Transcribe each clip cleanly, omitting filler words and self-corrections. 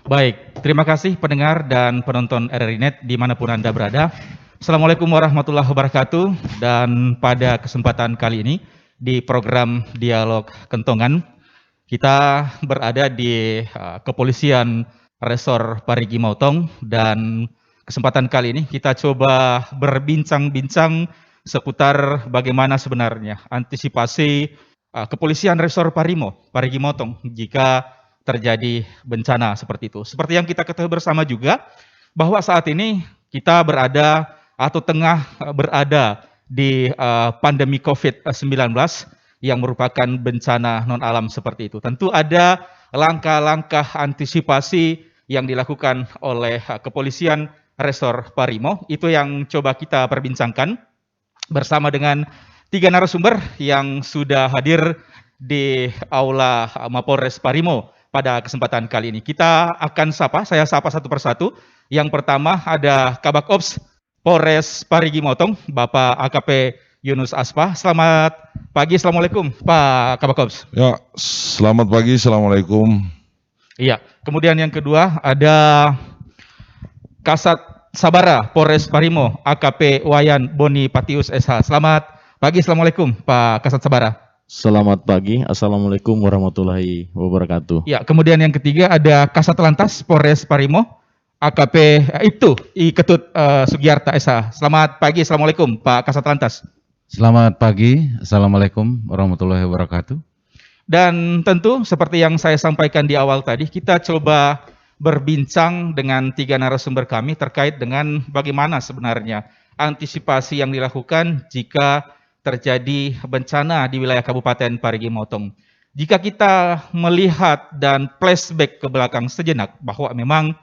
Baik, terima kasih pendengar dan penonton RRI Net dimanapun Anda berada. Assalamualaikum warahmatullahi wabarakatuh. Dan pada kesempatan kali ini di program Dialog Kentongan, kita berada di Kepolisian Resor Parigi Motong, dan kesempatan kali ini kita coba berbincang-bincang seputar bagaimana sebenarnya antisipasi Kepolisian Resor Parigi Motong jika terjadi bencana seperti itu. Seperti yang kita ketahui bersama juga bahwa saat ini kita berada atau tengah berada di pandemi COVID-19 yang merupakan bencana non alam seperti itu. Tentu ada langkah-langkah antisipasi yang dilakukan oleh Kepolisian Resor Parimo. Itu yang coba kita perbincangkan bersama dengan tiga narasumber yang sudah hadir di Aula Mapolres Parimo pada kesempatan kali ini. Kita akan saya sapa satu persatu. Yang pertama ada Kabak Ops Polres Parigi Motong, Bapak AKP Yunus Aspa. Selamat pagi, Assalamualaikum Pak Kabak Ops. Ya, selamat pagi, Assalamualaikum. Iya, kemudian yang kedua ada Kasat Sabara Polres Parimo, AKP Wayan Boni Patius SH. Selamat pagi, Assalamualaikum Pak Kasat Sabara. Selamat pagi, Assalamualaikum warahmatullahi wabarakatuh. Ya, kemudian yang ketiga ada Kasat Lantas Polres Parimo, AKP I Ketut Sugiarta SH. Selamat pagi, Assalamualaikum Pak Kasat Lantas. Selamat pagi, Assalamualaikum warahmatullahi wabarakatuh. Dan tentu seperti yang saya sampaikan di awal tadi, kita coba berbincang dengan tiga narasumber kami terkait dengan bagaimana sebenarnya antisipasi yang dilakukan jika terjadi bencana di wilayah Kabupaten Parigi Motong. Jika kita melihat dan flashback ke belakang sejenak bahwa memang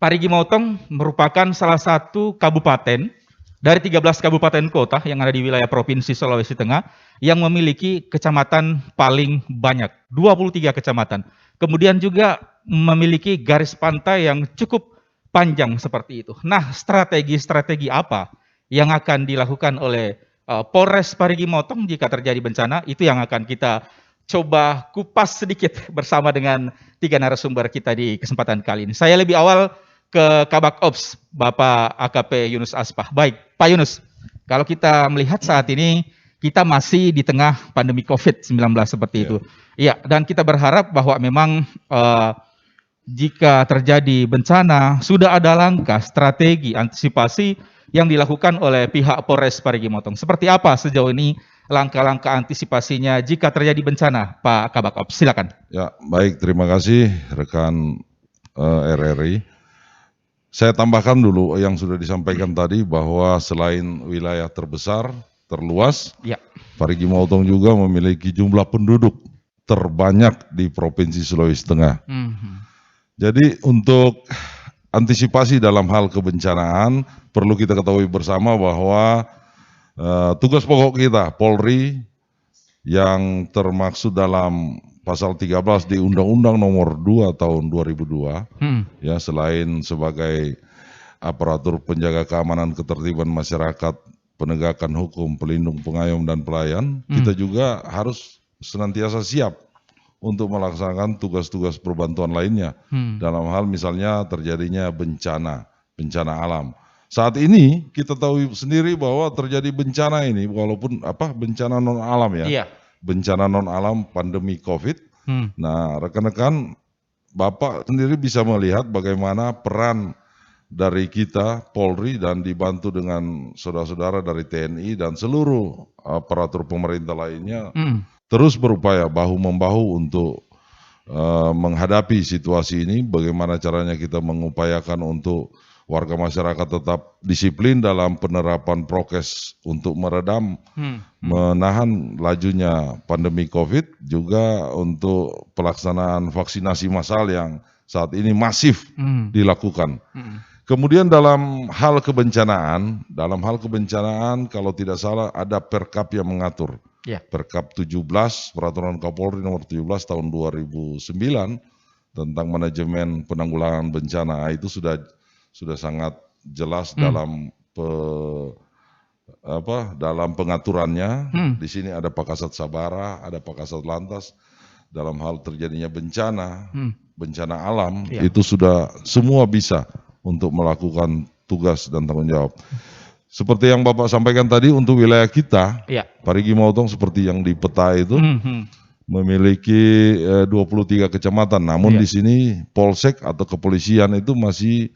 Parigi Motong merupakan salah satu kabupaten dari 13 kabupaten kota yang ada di wilayah Provinsi Sulawesi Tengah yang memiliki kecamatan paling banyak, 23 kecamatan. Kemudian juga memiliki garis pantai yang cukup panjang seperti itu. Nah, strategi-strategi apa yang akan dilakukan oleh Polres Parigi Motong jika terjadi bencana? Itu yang akan kita coba kupas sedikit bersama dengan tiga narasumber kita di kesempatan kali ini. Saya lebih awal ke Kabak Ops, Bapak AKP Yunus Aspa. Baik, Pak Yunus, kalau kita melihat saat ini kita masih di tengah pandemi COVID-19 seperti itu. Iya, dan kita berharap bahwa memang jika terjadi bencana, sudah ada langkah strategi antisipasi yang dilakukan oleh pihak Polres Parigi Motong. Seperti apa sejauh ini langkah-langkah antisipasinya jika terjadi bencana, Pak Kabak Ops? Silakan. Ya, baik, terima kasih rekan RRI. Saya tambahkan dulu yang sudah disampaikan tadi bahwa selain wilayah terbesar, terluas, Parigi Motong juga memiliki jumlah penduduk terbanyak di Provinsi Sulawesi Tengah. Jadi untuk antisipasi dalam hal kebencanaan, perlu kita ketahui bersama bahwa tugas pokok kita, Polri, yang termaksud dalam Pasal 13 di Undang-Undang Nomor 2 Tahun 2002, ya, selain sebagai aparatur penjaga keamanan ketertiban masyarakat, penegakan hukum, pelindung, pengayom dan pelayan, kita juga harus senantiasa siap untuk melaksanakan tugas-tugas perbantuan lainnya dalam hal misalnya terjadinya bencana alam. Saat ini kita tahu sendiri bahwa terjadi bencana ini walaupun bencana non alam ya. Iya. Bencana non alam pandemi COVID. Nah, rekan-rekan, Bapak sendiri bisa melihat bagaimana peran dari kita Polri dan dibantu dengan saudara-saudara dari TNI dan seluruh aparatur pemerintah lainnya terus berupaya bahu-membahu untuk menghadapi situasi ini. Bagaimana caranya kita mengupayakan untuk warga masyarakat tetap disiplin dalam penerapan prokes untuk meredam, menahan lajunya pandemi COVID, juga untuk pelaksanaan vaksinasi massal yang saat ini masif dilakukan. Kemudian dalam hal kebencanaan kalau tidak salah ada Perkap yang mengatur. Perkap 17, Peraturan Kapolri nomor 17 tahun 2009 tentang manajemen penanggulangan bencana. Itu sudah sangat jelas dalam dalam pengaturannya. Di sini ada Pak Kasat Sabara, ada Pak Kasat Lantas dalam hal terjadinya bencana bencana alam Ya. itu sudah semua bisa untuk melakukan tugas dan tanggung jawab. Seperti yang Bapak sampaikan tadi untuk wilayah kita, Ya. Parigi Motong seperti yang di peta itu memiliki 23 kecamatan. Namun Ya. di sini polsek atau kepolisian itu masih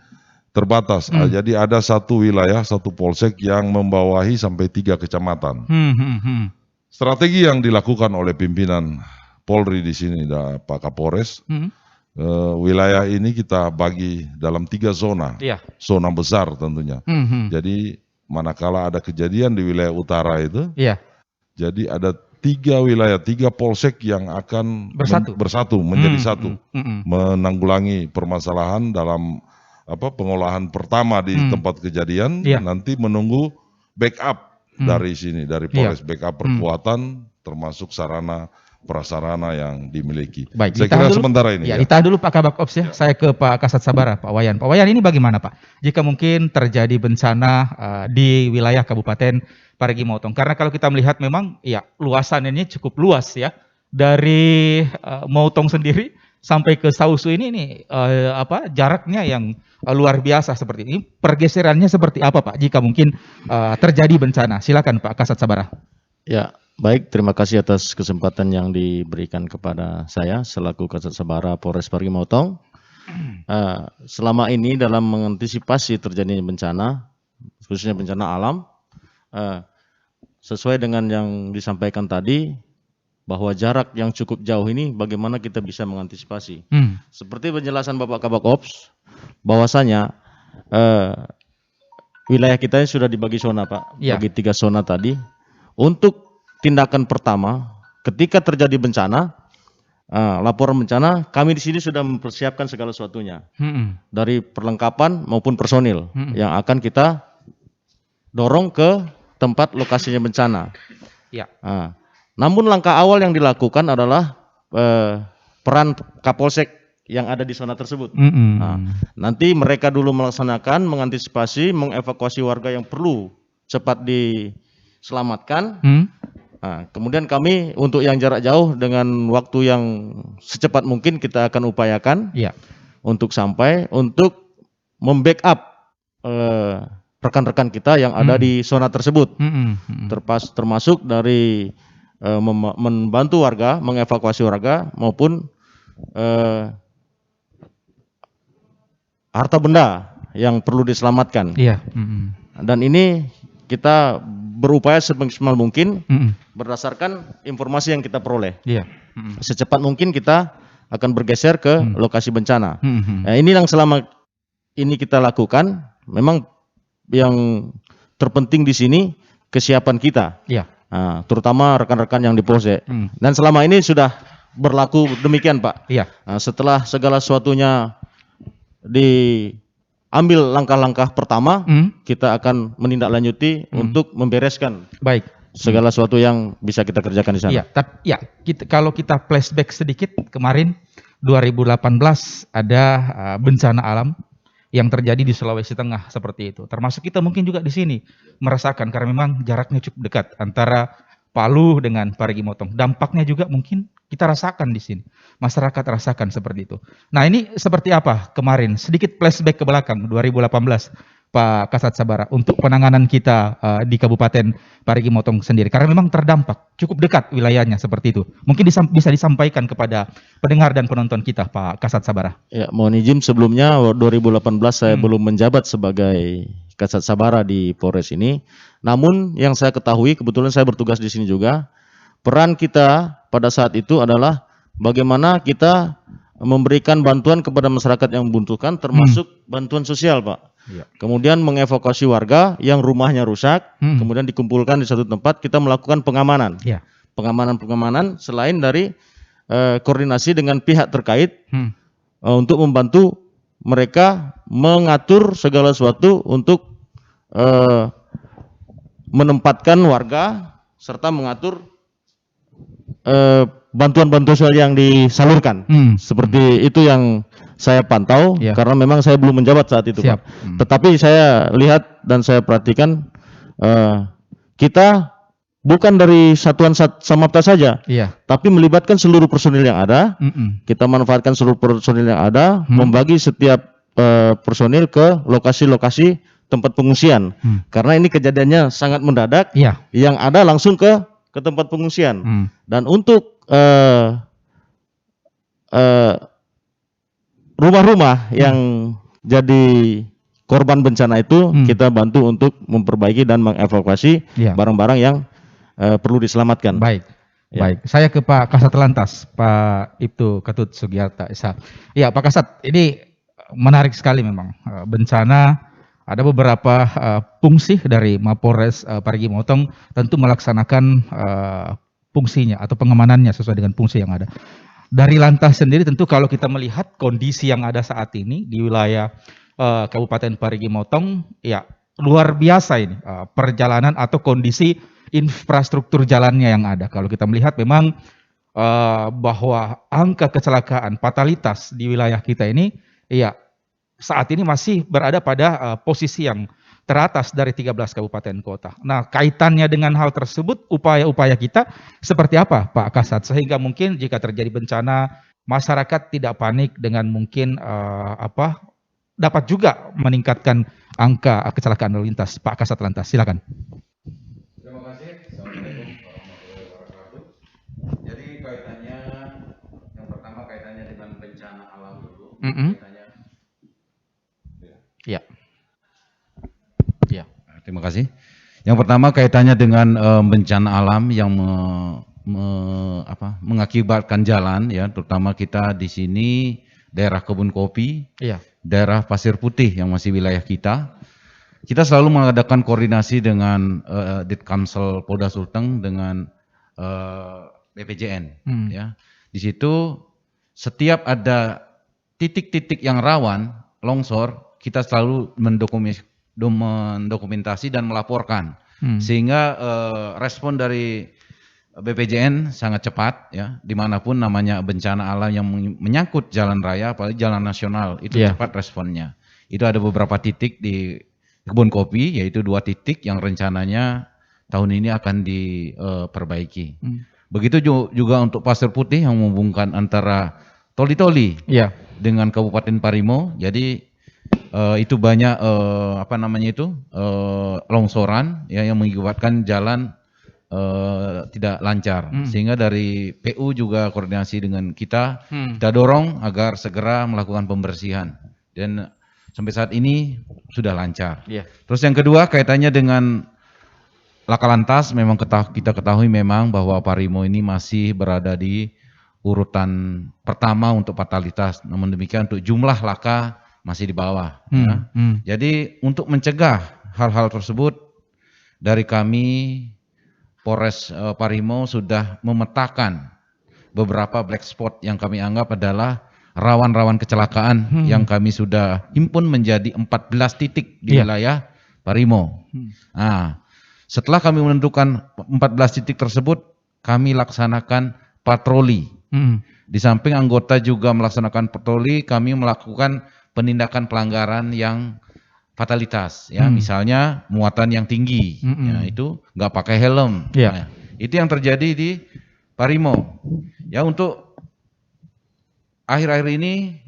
terbatas. Jadi ada satu wilayah, satu polsek yang membawahi sampai 3 kecamatan. Strategi yang dilakukan oleh pimpinan Polri di sini, Pak Kapolres, wilayah ini kita bagi dalam 3 zona, Iya. zona besar tentunya. Jadi manakala ada kejadian di wilayah utara itu, Iya. jadi ada 3 wilayah, 3 polsek yang akan bersatu menjadi satu, menanggulangi permasalahan dalam pengolahan pertama di tempat kejadian, nanti menunggu backup dari sini, dari Polres, backup perkuatan termasuk sarana prasarana yang dimiliki. Baik, saya kira sementara ini. Ya, ditahan dulu Pak Kabak Ops ya. Saya ke Pak Kasat Sabara, Pak Wayan. Pak Wayan, ini bagaimana Pak? Jika mungkin terjadi bencana di wilayah Kabupaten Parigi Motong. Karena kalau kita melihat memang ya luasan ini cukup luas ya. Dari Motong sendiri sampai ke Sausu ini jaraknya yang luar biasa seperti ini. Pergeserannya seperti apa Pak jika mungkin terjadi bencana? Silakan Pak Kasat Sabara. Ya, baik, terima kasih atas kesempatan yang diberikan kepada saya selaku Kasat Sabara Polres Parigi Motong. Selama ini dalam mengantisipasi terjadinya bencana, khususnya bencana alam, sesuai dengan yang disampaikan tadi, bahwa jarak yang cukup jauh ini bagaimana kita bisa mengantisipasi. Seperti penjelasan Bapak Kabak Ops, bahwasanya wilayah kita ini sudah dibagi zona Pak, bagi 3 zona tadi. Untuk tindakan pertama, ketika terjadi bencana, laporan bencana, kami di sini sudah mempersiapkan segala sesuatunya, dari perlengkapan maupun personil yang akan kita dorong ke tempat lokasinya bencana. Ya. Namun langkah awal yang dilakukan adalah peran Kapolsek yang ada di zona tersebut. Nanti mereka dulu melaksanakan, mengantisipasi, mengevakuasi warga yang perlu cepat diselamatkan. Kemudian kami untuk yang jarak jauh dengan waktu yang secepat mungkin kita akan upayakan untuk sampai untuk membackup rekan-rekan kita yang ada di zona tersebut, termasuk dari membantu warga, mengevakuasi warga maupun harta benda yang perlu diselamatkan. Dan ini kita berupaya semaksimal mungkin berdasarkan informasi yang kita peroleh. Secepat mungkin kita akan bergeser ke lokasi bencana. Nah, ini yang selama ini kita lakukan. Memang yang terpenting di sini kesiapan kita, terutama rekan-rekan yang di Polsek. Dan selama ini sudah berlaku demikian Pak. Setelah segala sesuatunya diambil langkah-langkah pertama, kita akan menindaklanjuti untuk membereskan segala sesuatu yang bisa kita kerjakan di sana. Kalau kita flashback sedikit, kemarin 2018 ada bencana alam yang terjadi di Sulawesi Tengah seperti itu. Termasuk kita mungkin juga di sini merasakan karena memang jaraknya cukup dekat antara Palu dengan Parigi Motong. Dampaknya juga mungkin kita rasakan di sini. Masyarakat rasakan seperti itu. Nah, ini seperti apa kemarin? Sedikit flashback ke belakang 2018 Pak Kasat Sabara untuk penanganan kita di Kabupaten Parigi Motong sendiri. Karena memang terdampak cukup dekat wilayahnya seperti itu. Mungkin bisa disampaikan kepada pendengar dan penonton kita Pak Kasat Sabara. Ya, mohon izin sebelumnya 2018 saya belum menjabat sebagai Kasat Sabara di Polres ini. Namun yang saya ketahui, kebetulan saya bertugas di sini juga, peran kita pada saat itu adalah bagaimana kita memberikan bantuan kepada masyarakat yang membutuhkan, termasuk bantuan sosial Pak. Kemudian mengevakuasi warga yang rumahnya rusak, kemudian dikumpulkan di satu tempat, kita melakukan pengamanan. Pengamanan selain dari koordinasi dengan pihak terkait untuk membantu mereka mengatur segala sesuatu untuk menempatkan warga serta mengatur bantuan-bantuan sosial yang disalurkan. Seperti itu yang saya pantau karena memang saya belum menjabat saat itu Pak. Tetapi saya lihat dan saya perhatikan kita bukan dari satuan Samapta saja, Iya. tapi melibatkan seluruh personil yang ada. Mm-mm. Kita manfaatkan seluruh personil yang ada, membagi setiap personil ke lokasi-lokasi tempat pengungsian. Karena ini kejadiannya sangat mendadak, Iya. yang ada langsung ke tempat pengungsian. Dan untuk rumah-rumah yang jadi korban bencana itu kita bantu untuk memperbaiki dan mengevakuasi Iya. barang-barang yang perlu diselamatkan. Baik. Ya. Baik, saya ke Pak Kasat Lantas, Pak Ibtu Ketut Sugiarta Esa. Ya, Pak Kasat, ini menarik sekali memang. Bencana, ada beberapa fungsi dari Mapolres Parigi Motong tentu melaksanakan fungsinya atau pengamanannya sesuai dengan fungsi yang ada. Dari Lantas sendiri tentu kalau kita melihat kondisi yang ada saat ini di wilayah Kabupaten Parigi Motong, ya luar biasa ini perjalanan atau kondisi infrastruktur jalannya yang ada. Kalau kita melihat memang bahwa angka kecelakaan fatalitas di wilayah kita ini, ya saat ini masih berada pada posisi yang teratas dari 13 kabupaten kota. Nah, kaitannya dengan hal tersebut, upaya-upaya kita seperti apa, Pak Kasat? Sehingga mungkin jika terjadi bencana, masyarakat tidak panik dengan mungkin dapat juga meningkatkan angka kecelakaan lalu lintas. Pak Kasat Lantas, silakan. Terima kasih. Assalamualaikum warahmatullahi wabarakatuh. Jadi kaitannya yang pertama kaitannya dengan bencana alam dulu. Kaitannya. Ya. Ya. Terima kasih. Yang pertama kaitannya dengan bencana alam yang mengakibatkan jalan, ya, terutama kita di sini daerah kebun kopi, Iya. daerah pasir putih yang masih wilayah kita. Kita selalu mengadakan koordinasi dengan Ditkamsel Polda Sulteng dengan BPJN. Ya. Di situ setiap ada titik-titik yang rawan longsor, kita selalu mendokumentasi dan melaporkan, sehingga respon dari BPJN sangat cepat, ya, dimanapun namanya bencana alam yang menyangkut jalan raya, apalagi jalan nasional, itu cepat responnya. Itu ada beberapa titik di kebun kopi, yaitu 2 titik yang rencananya tahun ini akan diperbaiki. Begitu juga untuk Pasir Putih yang menghubungkan antara Toli-Toli dengan Kabupaten Parimo. Jadi itu banyak longsoran, ya, yang mengakibatkan jalan tidak lancar, sehingga dari PU juga koordinasi dengan kita dorong agar segera melakukan pembersihan, dan sampai saat ini sudah lancar. Terus yang kedua kaitannya dengan Laka Lantas, memang kita ketahui memang bahwa Parimo ini masih berada di urutan pertama untuk fatalitas, namun demikian untuk jumlah laka masih di bawah. Ya. Jadi untuk mencegah hal-hal tersebut, dari kami Polres Parimo sudah memetakan beberapa black spot yang kami anggap adalah rawan-rawan kecelakaan yang kami sudah himpun menjadi 14 titik di wilayah Parimo. Nah, setelah kami menentukan 14 titik tersebut, kami laksanakan patroli. Di samping anggota juga melaksanakan patroli, kami melakukan penindakan pelanggaran yang fatalitas, ya, misalnya muatan yang tinggi, ya, itu nggak pakai helm. Nah, itu yang terjadi di Parimo. Ya, untuk akhir-akhir ini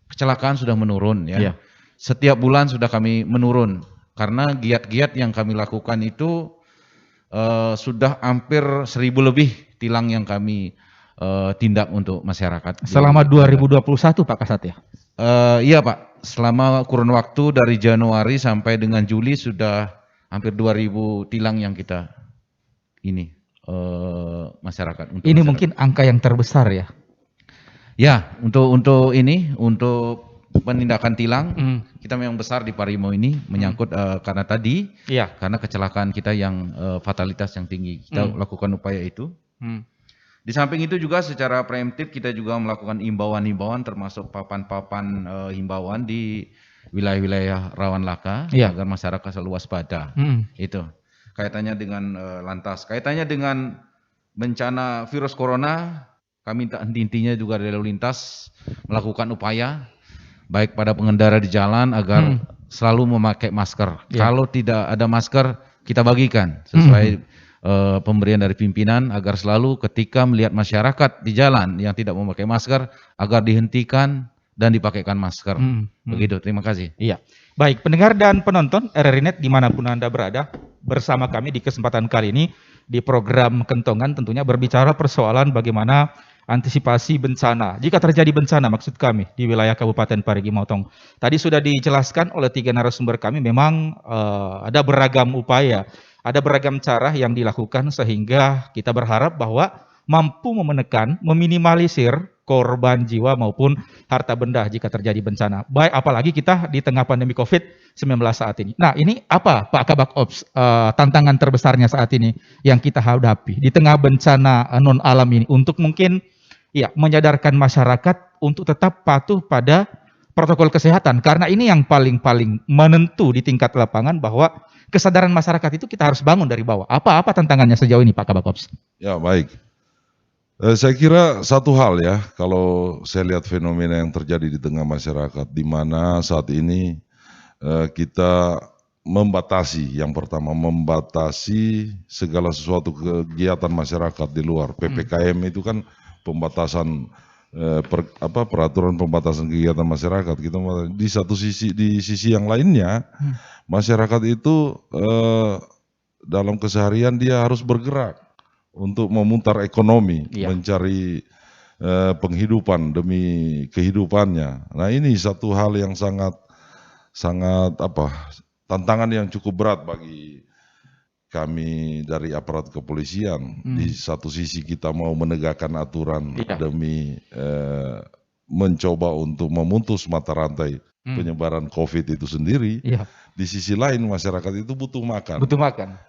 kecelakaan sudah menurun, ya. Setiap bulan sudah kami menurun karena giat-giat yang kami lakukan itu sudah hampir 1.000 lebih tilang yang kami tindak untuk masyarakat. Selama 2021 Pak Kasat, ya? Iya Pak. Selama kurun waktu dari Januari sampai dengan Juli sudah hampir 2.000 tilang yang kita masyarakat. Ini masyarakat. Mungkin angka yang terbesar, ya? Ya, untuk penindakan tilang kita memang besar di Parimo ini, menyangkut karena tadi karena kecelakaan kita yang fatalitas yang tinggi. Kita lakukan upaya itu. Di samping itu juga secara preemptif kita juga melakukan himbauan-himbauan, termasuk papan-papan himbauan di wilayah-wilayah rawan laka, agar masyarakat selalu waspada. Itu kaitannya dengan lantas, kaitannya dengan bencana virus corona, kami intinya juga dari lalu lintas melakukan upaya baik pada pengendara di jalan agar selalu memakai masker. Kalau tidak ada masker, kita bagikan sesuai pemberian dari pimpinan agar selalu ketika melihat masyarakat di jalan yang tidak memakai masker agar dihentikan dan dipakaikan masker. Begitu, terima kasih. Iya. Baik, pendengar dan penonton RRI Net dimanapun Anda berada, bersama kami di kesempatan kali ini di program Kentongan tentunya berbicara persoalan bagaimana antisipasi bencana. Jika terjadi bencana maksud kami di wilayah Kabupaten Parigi Motong. Tadi sudah dijelaskan oleh 3 narasumber kami memang ada beragam upaya, ada beragam cara yang dilakukan sehingga kita berharap bahwa mampu memenekan, meminimalisir korban jiwa maupun harta benda jika terjadi bencana. Baik, apalagi kita di tengah pandemi COVID-19 saat ini. Nah, ini apa Pak Kabak Ops tantangan terbesarnya saat ini yang kita hadapi di tengah bencana non alam ini untuk mungkin ya menyadarkan masyarakat untuk tetap patuh pada protokol kesehatan karena ini yang paling menentu di tingkat lapangan bahwa kesadaran masyarakat itu kita harus bangun dari bawah. Apa tantangannya sejauh ini Pak Kabak Ops? Ya, baik. Saya kira satu hal ya, kalau saya lihat fenomena yang terjadi di tengah masyarakat, di mana saat ini kita membatasi, yang pertama membatasi segala sesuatu kegiatan masyarakat di luar. PPKM itu kan pembatasan peraturan pembatasan kegiatan masyarakat. Kita di satu sisi, di sisi yang lainnya, masyarakat itu dalam keseharian dia harus bergerak untuk memutar ekonomi, mencari penghidupan demi kehidupannya. Nah, ini satu hal yang sangat tantangan yang cukup berat bagi kami dari aparat kepolisian. Di satu sisi kita mau menegakkan aturan demi mencoba untuk memutus mata rantai penyebaran COVID itu sendiri. Di sisi lain masyarakat itu butuh makan.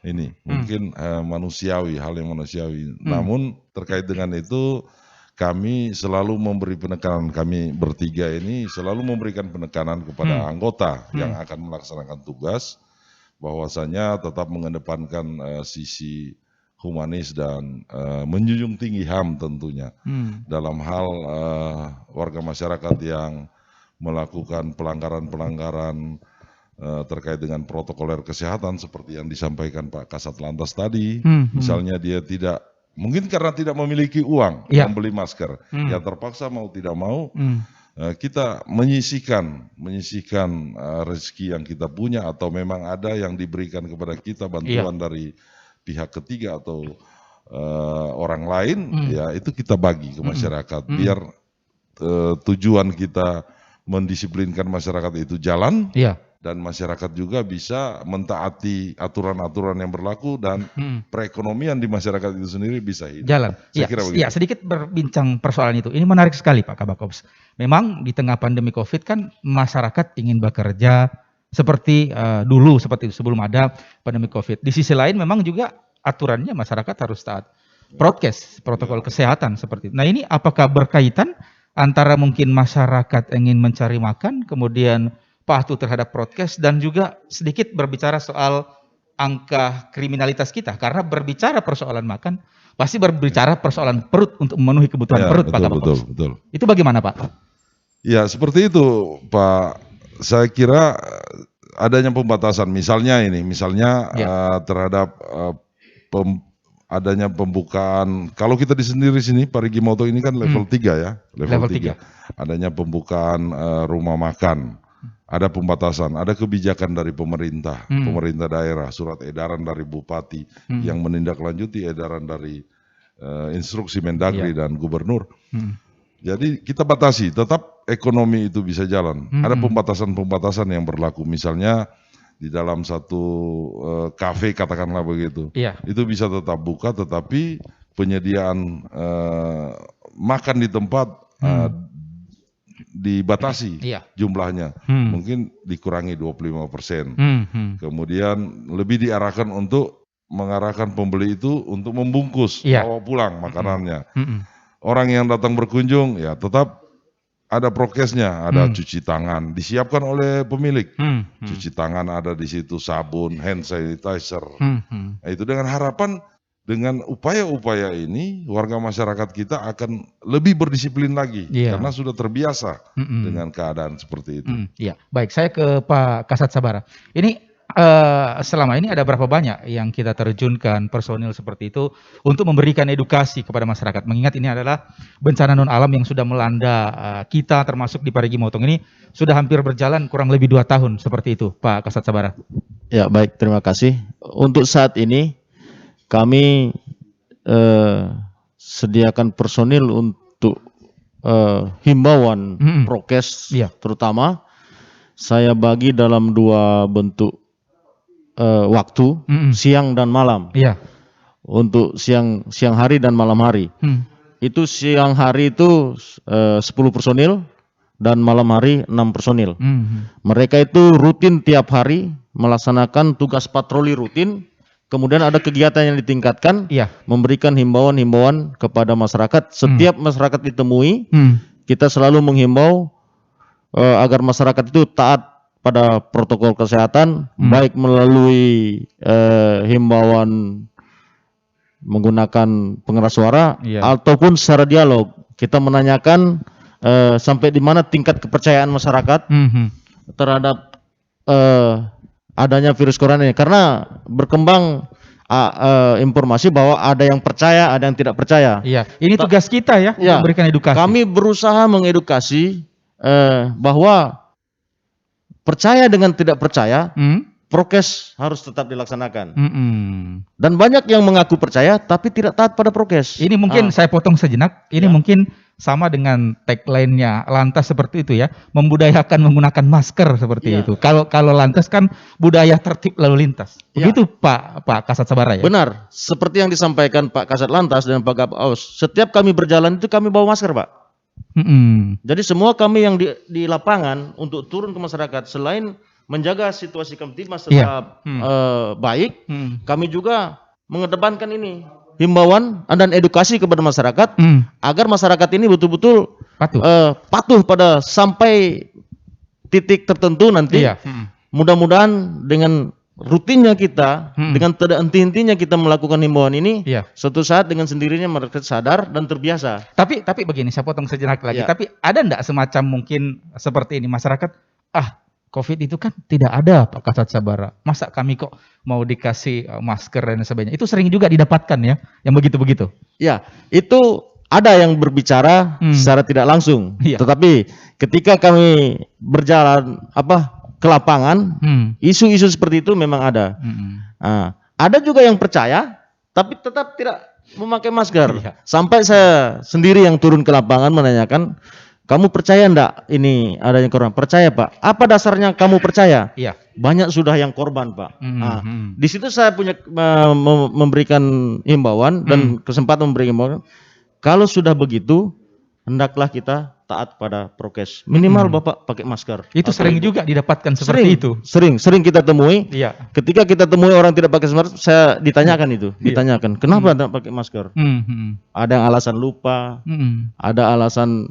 Ini mungkin manusiawi, hal yang manusiawi. Namun terkait dengan itu kami selalu memberi penekanan, kami bertiga ini selalu memberikan penekanan kepada anggota yang akan melaksanakan tugas, bahwasanya tetap mengedepankan sisi humanis dan menjunjung tinggi HAM tentunya. Dalam hal warga masyarakat yang melakukan pelanggaran-pelanggaran terkait dengan protokoler kesehatan seperti yang disampaikan Pak Kasat Lantas tadi, misalnya dia tidak, mungkin karena tidak memiliki uang membeli masker, ya terpaksa mau tidak mau kita menyisihkan rezeki yang kita punya atau memang ada yang diberikan kepada kita bantuan dari pihak ketiga atau orang lain, ya itu kita bagi ke masyarakat biar tujuan kita mendisiplinkan masyarakat itu jalan. Dan masyarakat juga bisa mentaati aturan-aturan yang berlaku dan perekonomian di masyarakat itu sendiri bisa hidup. Jalan. Saya kira begitu. Sedikit berbincang persoalan itu. Ini menarik sekali Pak Kabak Ops. Memang di tengah pandemi COVID kan masyarakat ingin bekerja seperti dulu, seperti sebelum ada pandemi COVID. Di sisi lain memang juga aturannya masyarakat harus taat. Prokes, protokol kesehatan seperti itu. Nah, ini apakah berkaitan antara mungkin masyarakat ingin mencari makan, kemudian patuh terhadap prokes, dan juga sedikit berbicara soal angka kriminalitas kita, karena berbicara persoalan makan pasti berbicara persoalan perut untuk memenuhi kebutuhan perut, Pak Kabak. Betul. Itu bagaimana Pak? Ya seperti itu Pak. Saya kira adanya pembatasan, misalnya terhadap adanya pembukaan, kalau kita di sini Parigi Motong ini kan level 3 ya, level 3. Adanya pembukaan rumah makan. Ada pembatasan, ada kebijakan dari pemerintah daerah, surat edaran dari bupati yang menindaklanjuti edaran dari instruksi Mendagri dan gubernur. Jadi kita batasi, tetap ekonomi itu bisa jalan. Ada pembatasan-pembatasan yang berlaku, misalnya di dalam satu kafe katakanlah begitu, itu bisa tetap buka, tetapi penyediaan makan di tempat dibatasi jumlahnya, mungkin dikurangi 25%. Kemudian lebih diarahkan untuk mengarahkan pembeli itu untuk membungkus, bawa pulang makanannya. Orang yang datang berkunjung ya tetap ada prokesnya, ada cuci tangan, disiapkan oleh pemilik. Cuci tangan ada di situ, sabun, hand sanitizer. Nah, itu dengan harapan dengan upaya-upaya ini warga masyarakat kita akan lebih berdisiplin lagi karena sudah terbiasa dengan keadaan seperti itu. Baik, saya ke Pak Kasat Sabara. Ini selama ini ada berapa banyak yang kita terjunkan personil seperti itu untuk memberikan edukasi kepada masyarakat? Mengingat ini adalah bencana non alam yang sudah melanda kita termasuk di Parigi Motong ini sudah hampir berjalan kurang lebih 2 tahun seperti itu, Pak Kasat Sabara. Ya, baik, terima kasih. Untuk saat ini kami sediakan personil untuk himbauan prokes, terutama saya bagi dalam 2 bentuk waktu, siang dan malam. Iya. Untuk siang hari dan malam hari. Itu siang hari itu 10 personil dan malam hari 6 personil. Mereka itu rutin tiap hari melaksanakan tugas patroli rutin. Kemudian ada kegiatan yang ditingkatkan, memberikan himbauan-himbauan kepada masyarakat. Setiap masyarakat ditemui, kita selalu menghimbau agar masyarakat itu taat pada protokol kesehatan, baik melalui himbauan menggunakan pengeras suara ataupun secara dialog. Kita menanyakan sampai di mana tingkat kepercayaan masyarakat terhadap adanya virus corona ini, karena berkembang informasi bahwa ada yang percaya, ada yang tidak percaya. Iya, ini tugas kita ya, untuk memberikan edukasi. Kami berusaha mengedukasi bahwa percaya dengan tidak percaya, prokes harus tetap dilaksanakan. Dan banyak yang mengaku percaya tapi tidak taat pada prokes. Ini mungkin saya potong sejenak. Ini mungkin sama dengan tagline-nya Lantas seperti itu ya, membudayakan menggunakan masker seperti itu. Kalau Lantas kan budaya tertib lalu lintas. Begitu Pak Kasat Sabara ya. Benar, seperti yang disampaikan Pak Kasat Lantas dan Pak Kapaus. Setiap kami berjalan itu kami bawa masker, Pak. Jadi semua kami yang di lapangan untuk turun ke masyarakat, selain menjaga situasi Kamtibmas tetap baik, kami juga mengedepankan ini himbauan dan edukasi kepada masyarakat agar masyarakat ini betul-betul patuh pada sampai titik tertentu nanti. Mudah-mudahan dengan rutinnya kita, dengan tidak henti-hentinya kita melakukan himbauan ini, suatu saat dengan sendirinya mereka sadar dan terbiasa. Tapi begini, saya potong sejenak lagi. Tapi ada enggak semacam mungkin seperti ini masyarakat, COVID itu kan tidak ada Pak Kasat Sabara. Masa kami kok mau dikasih masker dan sebagainya. Itu sering juga didapatkan ya, yang begitu-begitu. Ya, itu ada yang berbicara secara tidak langsung. Tetapi ketika kami berjalan ke lapangan, isu-isu seperti itu memang ada. Ada juga yang percaya, tapi tetap tidak memakai masker. Sampai saya sendiri yang turun ke lapangan menanyakan, kamu percaya enggak ini adanya korban? Percaya Pak. Apa dasarnya kamu percaya? Banyak sudah yang korban Pak. Di situ saya punya memberikan himbauan dan kesempatan memberikan himbauan. Kalau sudah begitu, hendaklah kita taat pada prokes. Minimal Bapak pakai masker. Itu sering juga didapatkan seperti itu. Sering kita temui. Ketika kita temui orang tidak pakai masker, saya ditanyakan itu. Ditanyakan, kenapa tidak pakai masker? Ada yang alasan lupa, ada alasan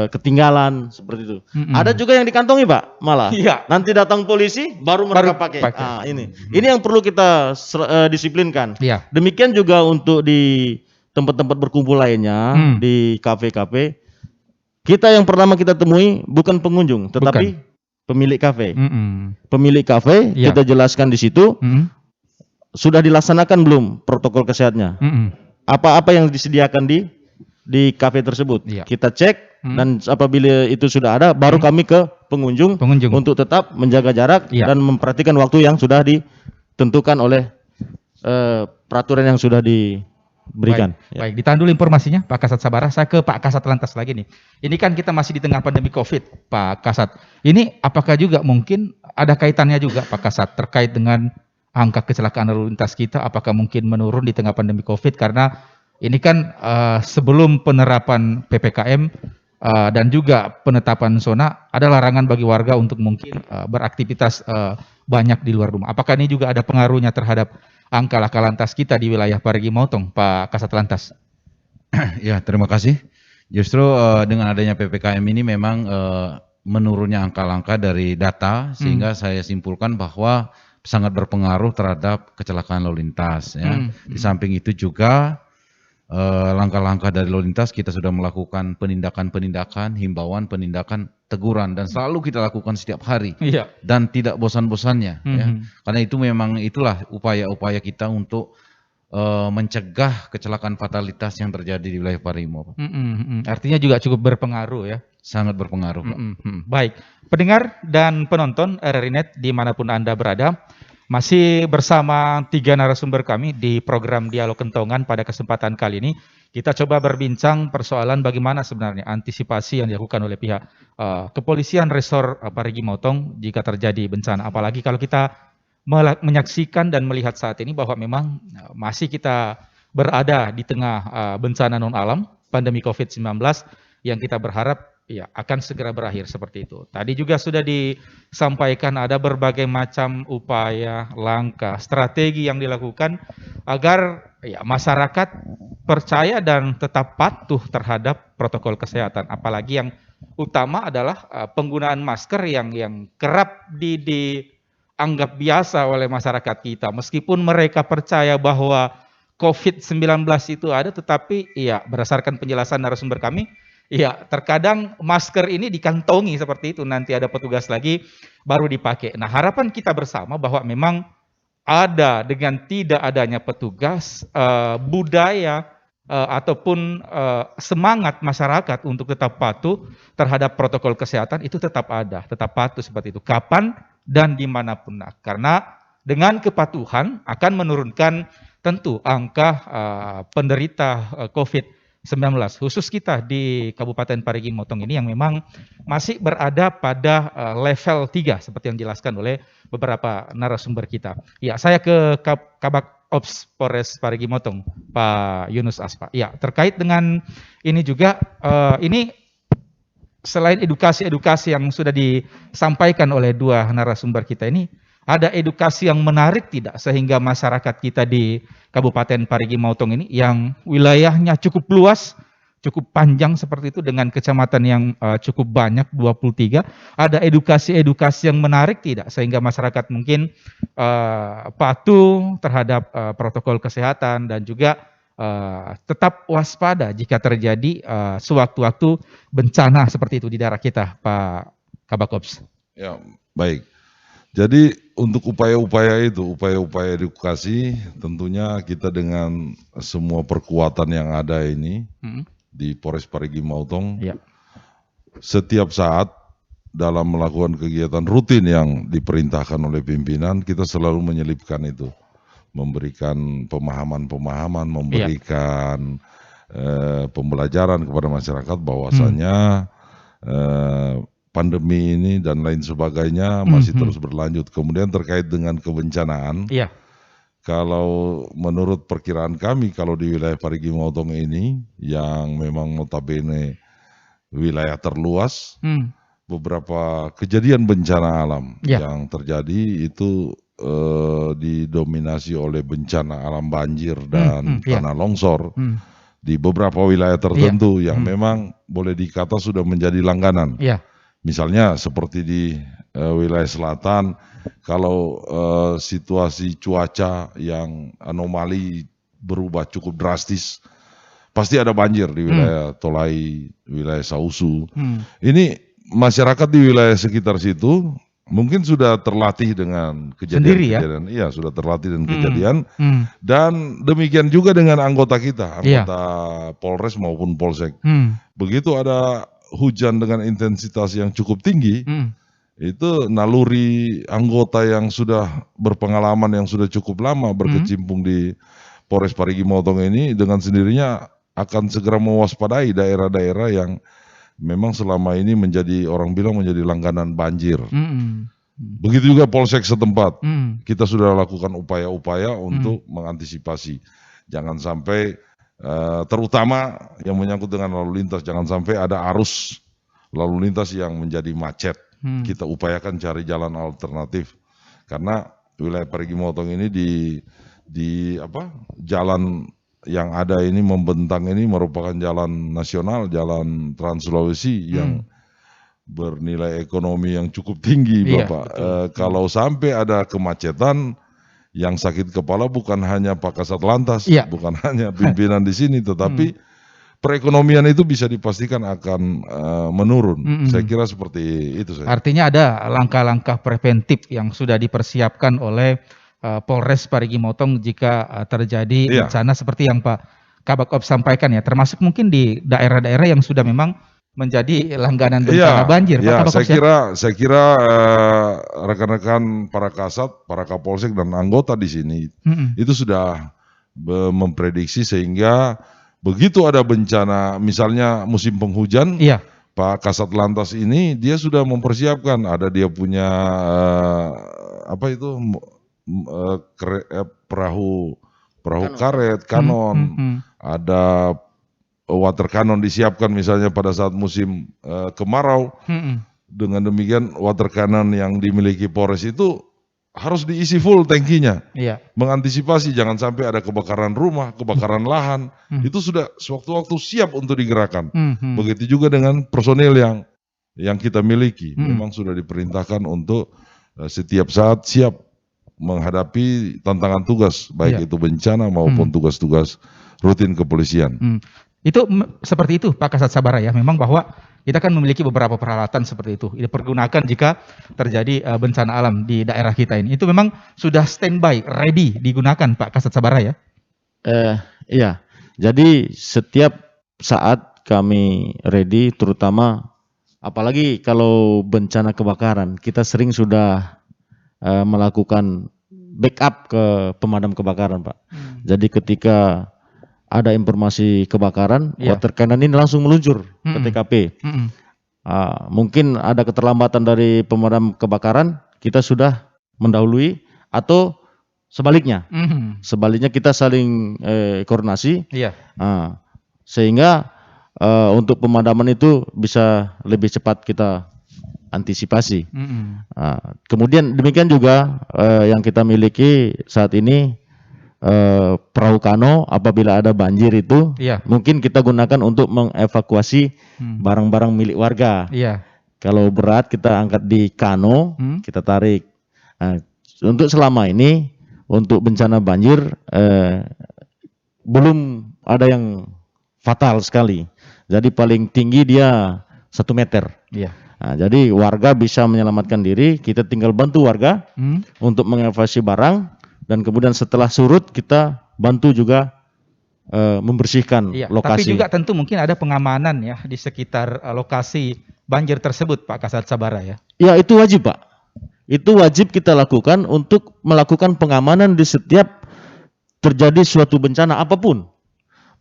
ketinggalan, seperti itu. Ada juga yang dikantongi Pak, malah. Nanti datang polisi, baru mereka pakai. Ini yang perlu kita disiplinkan. Demikian juga untuk di tempat-tempat berkumpul lainnya, di kafe-kafe. Kita yang pertama kita temui bukan pengunjung, tetapi pemilik kafe. Pemilik kafe kita jelaskan di situ sudah dilaksanakan belum protokol kesehatannya. Apa-apa yang disediakan di kafe tersebut. Kita cek dan apabila itu sudah ada, baru kami ke pengunjung untuk tetap menjaga jarak dan memperhatikan waktu yang sudah ditentukan oleh peraturan yang sudah diberikan. Baik, ditahan dulu informasinya Pak Kasat Sabara. Saya ke Pak Kasat Lantas lagi nih. Ini kan kita masih di tengah pandemi COVID, Pak Kasat. Ini apakah juga mungkin ada kaitannya juga Pak Kasat terkait dengan angka kecelakaan lalu lintas kita? Apakah mungkin menurun di tengah pandemi COVID? Karena ini kan sebelum penerapan PPKM dan juga penetapan zona, ada larangan bagi warga untuk mungkin beraktivitas banyak di luar rumah. Apakah ini juga ada pengaruhnya terhadap angka laka lantas kita di wilayah Parigi Motong, Pak Kasat Lantas? Ya, terima kasih. Justru dengan adanya PPKM ini memang menurunnya angka-angka dari data, sehingga saya simpulkan bahwa sangat berpengaruh terhadap kecelakaan lalu lintas. Ya. Di samping itu juga langkah-langkah dari lalu lintas, kita sudah melakukan penindakan-penindakan, himbauan, penindakan, teguran, dan selalu kita lakukan setiap hari Iya. dan tidak bosan-bosannya. Ya. Mhm. Karena itu memang itulah upaya-upaya kita untuk mencegah kecelakaan fatalitas yang terjadi di wilayah Parimo, Pak. Artinya juga cukup berpengaruh ya. Sangat berpengaruh, Pak. Baik, pendengar dan penonton RRI.net dimanapun Anda berada, masih bersama 3 narasumber kami di program Dialog Kentongan. Pada kesempatan kali ini kita coba berbincang persoalan bagaimana sebenarnya antisipasi yang dilakukan oleh pihak kepolisian Resor Parigi Motong jika terjadi bencana. Apalagi kalau kita menyaksikan dan melihat saat ini bahwa memang masih kita berada di tengah bencana non alam, pandemi COVID-19 yang kita berharap ya akan segera berakhir seperti itu. Tadi juga sudah disampaikan ada berbagai macam upaya, langkah, strategi yang dilakukan agar ya masyarakat percaya dan tetap patuh terhadap protokol kesehatan. Apalagi yang utama adalah penggunaan masker yang kerap dianggap biasa oleh masyarakat kita. Meskipun mereka percaya bahwa COVID-19 itu ada, tetapi ya berdasarkan penjelasan narasumber kami, ya, terkadang masker ini dikantongi seperti itu, nanti ada petugas lagi baru dipakai. Nah, harapan kita bersama bahwa memang ada dengan tidak adanya petugas, budaya ataupun semangat masyarakat untuk tetap patuh terhadap protokol kesehatan itu tetap ada, tetap patuh seperti itu, kapan dan dimanapun. Nah, karena dengan kepatuhan akan menurunkan tentu angka penderita COVID-19, khusus kita di Kabupaten Parigi Motong ini yang memang masih berada pada level 3 seperti yang dijelaskan oleh beberapa narasumber kita. Ya, saya ke Kabak Ops Polres Parigi Motong, Pak Yunus Aspa. Ya, terkait dengan ini juga, ini selain edukasi-edukasi yang sudah disampaikan oleh 2 narasumber kita ini, ada edukasi yang menarik tidak sehingga masyarakat kita di Kabupaten Parigi Motong ini yang wilayahnya cukup luas, cukup panjang seperti itu dengan kecamatan yang cukup banyak 23, ada edukasi-edukasi yang menarik tidak sehingga masyarakat mungkin patuh terhadap protokol kesehatan dan juga tetap waspada jika terjadi sewaktu-waktu bencana seperti itu di daerah kita, Pak Kabak Ops. Ya, baik. Jadi untuk upaya-upaya edukasi, tentunya kita dengan semua perkuatan yang ada ini di Polres Parigi Motong, setiap saat dalam melakukan kegiatan rutin yang diperintahkan oleh pimpinan, kita selalu menyelipkan itu, memberikan pemahaman-pemahaman, memberikan pembelajaran kepada masyarakat bahwasanya pandemi ini dan lain sebagainya masih terus berlanjut. Kemudian terkait dengan kebencanaan, kalau menurut perkiraan kami, kalau di wilayah Parigi Motong ini yang memang notabene wilayah terluas, beberapa kejadian bencana alam yang terjadi itu didominasi oleh bencana alam banjir dan tanah longsor di beberapa wilayah tertentu yang memang boleh dikata sudah menjadi langganan. Misalnya seperti di wilayah selatan, kalau situasi cuaca yang anomali berubah cukup drastis, pasti ada banjir di wilayah Tolai, wilayah Sausu. Ini masyarakat di wilayah sekitar situ mungkin sudah terlatih dengan kejadian-kejadian. Iya, sudah terlatih dengan kejadian. Dan demikian juga dengan anggota kita, anggota Polres maupun Polsek. Begitu ada hujan dengan intensitas yang cukup tinggi, itu naluri anggota yang sudah berpengalaman, yang sudah cukup lama berkecimpung di Polres Parigi Motong ini dengan sendirinya akan segera mewaspadai daerah-daerah yang memang selama ini menjadi, orang bilang menjadi langganan banjir. Begitu juga Polsek setempat, kita sudah lakukan upaya-upaya untuk mengantisipasi. Jangan sampai terutama yang menyangkut dengan lalu lintas, jangan sampai ada arus lalu lintas yang menjadi macet. Kita upayakan cari jalan alternatif karena wilayah Parigi Motong ini di jalan yang ada ini membentang ini merupakan jalan nasional, jalan Trans Sulawesi yang bernilai ekonomi yang cukup tinggi, Bapak. Kalau sampai ada kemacetan, yang sakit kepala bukan hanya Pak Kasat Lantas, Iya. bukan hanya pimpinan di sini, tetapi perekonomian itu bisa dipastikan akan menurun. Saya kira seperti itu saya. Artinya ada langkah-langkah preventif yang sudah dipersiapkan oleh Polres Parigi Motong jika terjadi Iya. bencana seperti yang Pak Kabak Ops sampaikan ya, termasuk mungkin di daerah-daerah yang sudah memang menjadi langganan bencana banjir, Pak Kabak Ops ya. Saya kira rekan-rekan para kasat, para kapolsek dan anggota di sini itu sudah memprediksi sehingga begitu ada bencana, misalnya musim penghujan, Iya. Pak Kasat Lantas ini dia sudah mempersiapkan, ada dia punya perahu karet, kanon, ada water cannon disiapkan misalnya pada saat musim kemarau. Dengan demikian water cannon yang dimiliki Polres itu harus diisi full tangkinya. Iya. Mengantisipasi jangan sampai ada kebakaran rumah, kebakaran lahan, itu sudah sewaktu-waktu siap untuk digerakkan. Begitu juga dengan personil yang kita miliki, memang sudah diperintahkan untuk setiap saat siap menghadapi tantangan tugas, baik itu bencana maupun tugas-tugas rutin kepolisian. Itu seperti itu Pak Kasat Sabara ya, memang bahwa kita kan memiliki beberapa peralatan seperti itu, dipergunakan jika terjadi bencana alam di daerah kita ini. Itu memang sudah standby, ready digunakan Pak Kasat Sabara ya? Iya, jadi setiap saat kami ready, terutama apalagi kalau bencana kebakaran, kita sering sudah melakukan backup ke pemadam kebakaran, Pak. Jadi ketika ada informasi kebakaran, water cannon ini langsung meluncur ke TKP. Mungkin ada keterlambatan dari pemadam kebakaran, kita sudah mendahului, atau sebaliknya. Sebaliknya kita saling koordinasi, sehingga untuk pemadaman itu bisa lebih cepat kita antisipasi. Kemudian demikian juga yang kita miliki saat ini, perahu kano apabila ada banjir itu mungkin kita gunakan untuk mengevakuasi barang-barang milik warga. Kalau berat kita angkat di kano, kita tarik. Untuk selama ini untuk bencana banjir belum ada yang fatal sekali. Jadi paling tinggi dia 1 meter. Jadi warga bisa menyelamatkan diri, kita tinggal bantu warga untuk mengevakuasi barang. Dan kemudian setelah surut kita bantu juga membersihkan lokasi. Tapi juga tentu mungkin ada pengamanan ya di sekitar lokasi banjir tersebut Pak Kasat Sabara ya? Ya itu wajib Pak. Itu wajib kita lakukan untuk melakukan pengamanan di setiap terjadi suatu bencana apapun.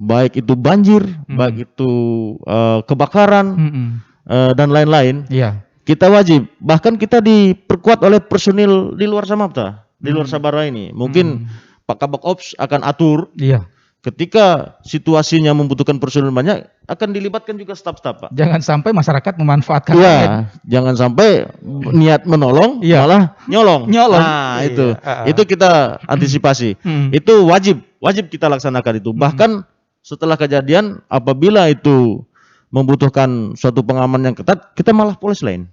Baik itu banjir, baik itu kebakaran, dan lain-lain. Kita wajib. Bahkan kita diperkuat oleh personil di luar Samapta. Di luar Sabara ini, mungkin Pak Kabak Ops akan atur. Ketika situasinya membutuhkan personil banyak, akan dilibatkan juga staf-staf Pak. Jangan sampai masyarakat memanfaatkan. Jangan sampai niat menolong malah nyolong. Nah itu kita antisipasi. Itu wajib kita laksanakan itu. Bahkan setelah kejadian, apabila itu membutuhkan suatu pengamanan yang ketat, kita malah polis lain.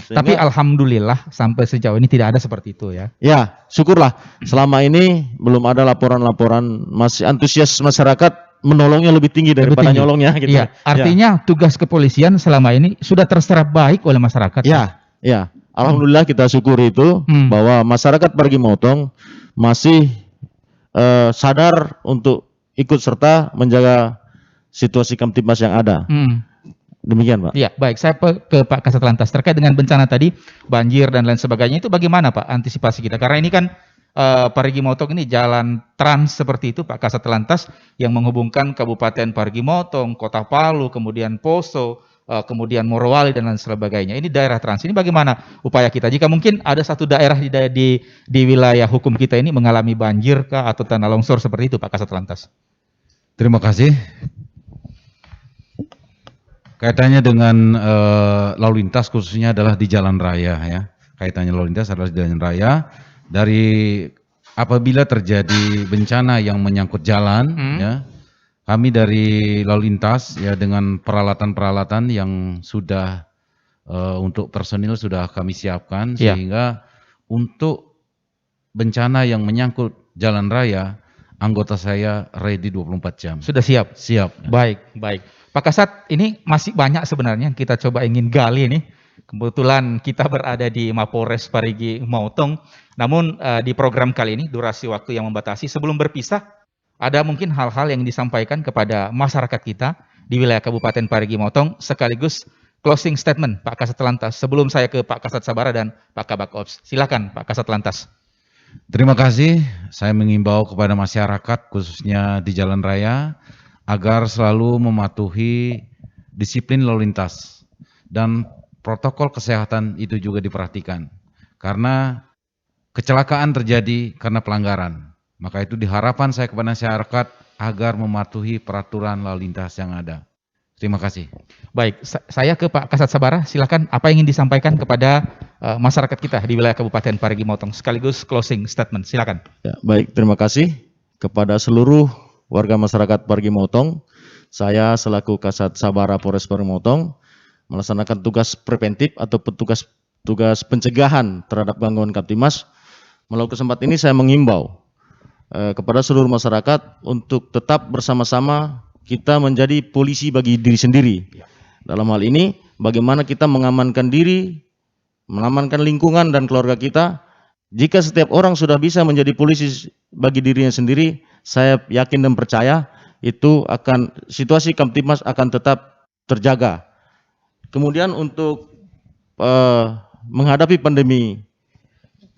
Tapi alhamdulillah sampai sejauh ini tidak ada seperti itu ya. Ya, syukurlah. Selama ini belum ada laporan-laporan, masih antusias masyarakat menolongnya lebih tinggi daripada nyolongnya. Gitu. Artinya tugas kepolisian selama ini sudah terserap baik oleh masyarakat. Alhamdulillah kita syukuri itu bahwa masyarakat Parigi Motong masih sadar untuk ikut serta menjaga situasi Kamtibmas yang ada. Demikian Pak. Iya, baik. Saya ke Pak Kasat Lantas terkait dengan bencana tadi, banjir dan lain sebagainya itu bagaimana Pak antisipasi kita? Karena ini kan Parigi Motong ini jalan trans seperti itu Pak Kasat Lantas yang menghubungkan Kabupaten Parigi Motong, Kota Palu, kemudian Poso, kemudian Morowali dan lain sebagainya. Ini daerah trans. Ini bagaimana upaya kita? Jika mungkin ada satu daerah di wilayah hukum kita ini mengalami banjir kah atau tanah longsor seperti itu Pak Kasat Lantas? Terima kasih. Kaitannya dengan lalu lintas khususnya adalah di jalan raya ya. Kaitannya lalu lintas adalah di jalan raya. Dari apabila terjadi bencana yang menyangkut jalan ya, kami dari lalu lintas ya dengan peralatan-peralatan yang sudah untuk personil sudah kami siapkan sehingga untuk bencana yang menyangkut jalan raya, anggota saya ready 24 jam. Sudah siap? Siap. Baik, baik. Pak Kasat, ini masih banyak sebenarnya yang kita coba ingin gali nih. Kebetulan kita berada di Mapolres Parigi Motong. Namun di program kali ini, durasi waktu yang membatasi, sebelum berpisah, ada mungkin hal-hal yang disampaikan kepada masyarakat kita di wilayah Kabupaten Parigi Motong, sekaligus closing statement Pak Kasat Lantas. Sebelum saya ke Pak Kasat Sabara dan Pak Kabak Ops. Silakan Pak Kasat Lantas. Terima kasih. Saya mengimbau kepada masyarakat khususnya di jalan raya agar selalu mematuhi disiplin lalu lintas dan protokol kesehatan itu juga diperhatikan. Karena kecelakaan terjadi karena pelanggaran. Maka itu diharapkan saya kepada masyarakat agar mematuhi peraturan lalu lintas yang ada. Terima kasih. Baik, saya ke Pak Kasat Sabara. Silakan apa yang ingin disampaikan kepada masyarakat kita di wilayah Kabupaten Parigi Motong, sekaligus closing statement. Silakan. Ya, baik, terima kasih kepada seluruh warga masyarakat Parigi Motong. Saya selaku Kasat Sabara Polres Parigi Motong melaksanakan tugas preventif atau tugas pencegahan terhadap gangguan Kamtimas. Melalui kesempatan ini saya mengimbau kepada seluruh masyarakat untuk tetap bersama-sama kita menjadi polisi bagi diri sendiri. Dalam hal ini, bagaimana kita mengamankan diri, mengamankan lingkungan dan keluarga kita. Jika setiap orang sudah bisa menjadi polisi bagi dirinya sendiri, saya yakin dan percaya itu akan situasi Kamtimas akan tetap terjaga. Kemudian untuk menghadapi pandemi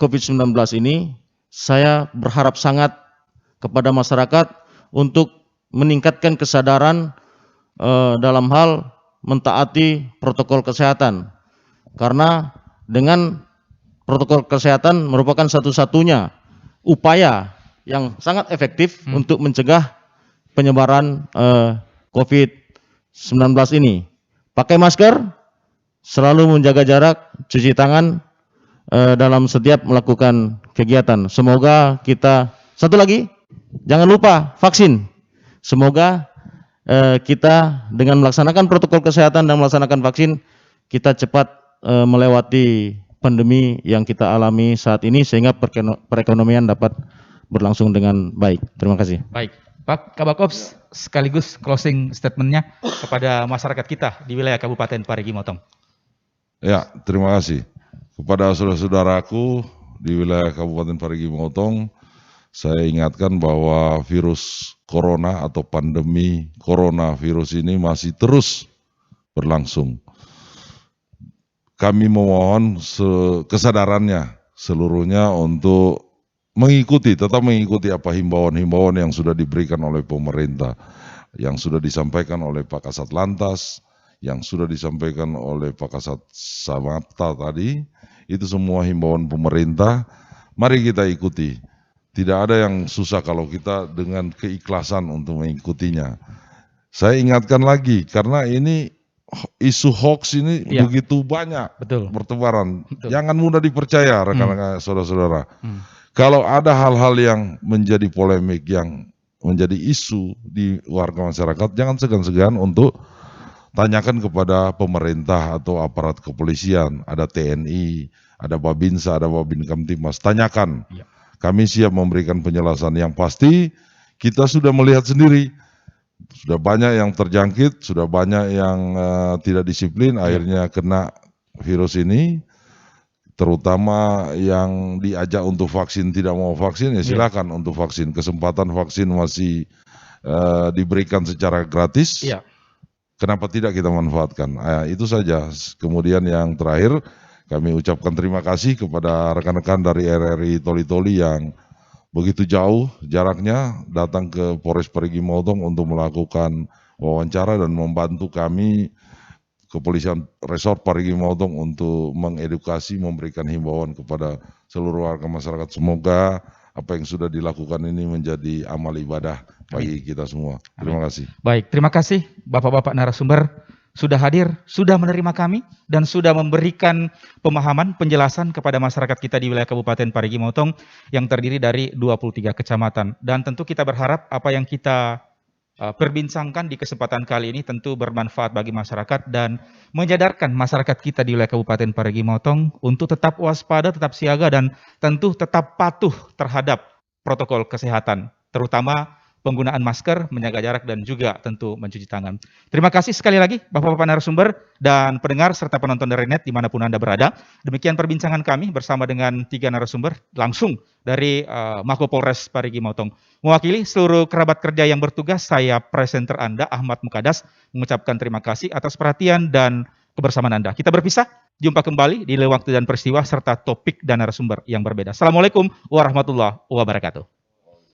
COVID-19 ini, saya berharap sangat kepada masyarakat untuk meningkatkan kesadaran dalam hal mentaati protokol kesehatan. Karena dengan protokol kesehatan merupakan satu-satunya upaya yang sangat efektif untuk mencegah penyebaran COVID-19 ini. Pakai masker, selalu menjaga jarak, cuci tangan dalam setiap melakukan kegiatan. Semoga kita, satu lagi, jangan lupa vaksin. Semoga kita dengan melaksanakan protokol kesehatan dan melaksanakan vaksin, kita cepat melewati pandemi yang kita alami saat ini sehingga perekonomian dapat berlangsung dengan baik. Terima kasih. Baik, Pak Kabak Ops, sekaligus closing statement-nya kepada masyarakat kita di wilayah Kabupaten Parigi Motong. Ya, terima kasih. Kepada saudara-saudaraku di wilayah Kabupaten Parigi Motong, saya ingatkan bahwa virus corona atau pandemi coronavirus ini masih terus berlangsung. Kami memohon kesadarannya seluruhnya untuk tetap mengikuti apa himbauan-himbauan yang sudah diberikan oleh pemerintah, yang sudah disampaikan oleh Pak Kasat Lantas, yang sudah disampaikan oleh Pak Kasat Samapta tadi. Itu semua himbauan pemerintah, mari kita ikuti. Tidak ada yang susah kalau kita dengan keikhlasan untuk mengikutinya. Saya ingatkan lagi, karena ini isu hoax ini begitu banyak bertebaran. Betul. Jangan mudah dipercaya rekan-rekan saudara-saudara. Kalau ada hal-hal yang menjadi polemik, yang menjadi isu di warga masyarakat, jangan segan-segan untuk tanyakan kepada pemerintah atau aparat kepolisian. Ada TNI, ada Babinsa, ada Babin Kamtimas. Tanyakan. Ya. Kami siap memberikan penjelasan. Yang pasti kita sudah melihat sendiri. Sudah banyak yang terjangkit, sudah banyak yang tidak disiplin, akhirnya kena virus ini. Terutama yang diajak untuk vaksin tidak mau vaksin, ya silakan untuk vaksin. Kesempatan vaksin masih diberikan secara gratis. Ya. Kenapa tidak kita manfaatkan? Itu saja. Kemudian yang terakhir, kami ucapkan terima kasih kepada rekan-rekan dari RRI Toli-Toli yang begitu jauh jaraknya datang ke Polres Parigi Motong untuk melakukan wawancara dan membantu kami Kepolisian Resort Parigi Motong untuk mengedukasi, memberikan himbauan kepada seluruh warga masyarakat. Semoga apa yang sudah dilakukan ini menjadi amal ibadah bagi kita semua. Terima kasih. Baik, terima kasih Bapak-Bapak narasumber sudah hadir, sudah menerima kami, dan sudah memberikan pemahaman, penjelasan kepada masyarakat kita di wilayah Kabupaten Parigi Motong yang terdiri dari 23 kecamatan. Dan tentu kita berharap apa yang kita perbincangkan di kesempatan kali ini tentu bermanfaat bagi masyarakat dan menyadarkan masyarakat kita di wilayah Kabupaten Parigi Motong untuk tetap waspada, tetap siaga dan tentu tetap patuh terhadap protokol kesehatan, terutama penggunaan masker, menjaga jarak dan juga tentu mencuci tangan. Terima kasih sekali lagi Bapak-Bapak narasumber dan pendengar serta penonton dari net dimanapun Anda berada. Demikian perbincangan kami bersama dengan 3 narasumber langsung dari Mako Polres Parigi Motong. Mewakili seluruh kerabat kerja yang bertugas, saya presenter Anda Ahmad Mukadas mengucapkan terima kasih atas perhatian dan kebersamaan Anda. Kita berpisah, jumpa kembali di lain waktu dan peristiwa serta topik dan narasumber yang berbeda. Assalamualaikum warahmatullahi wabarakatuh.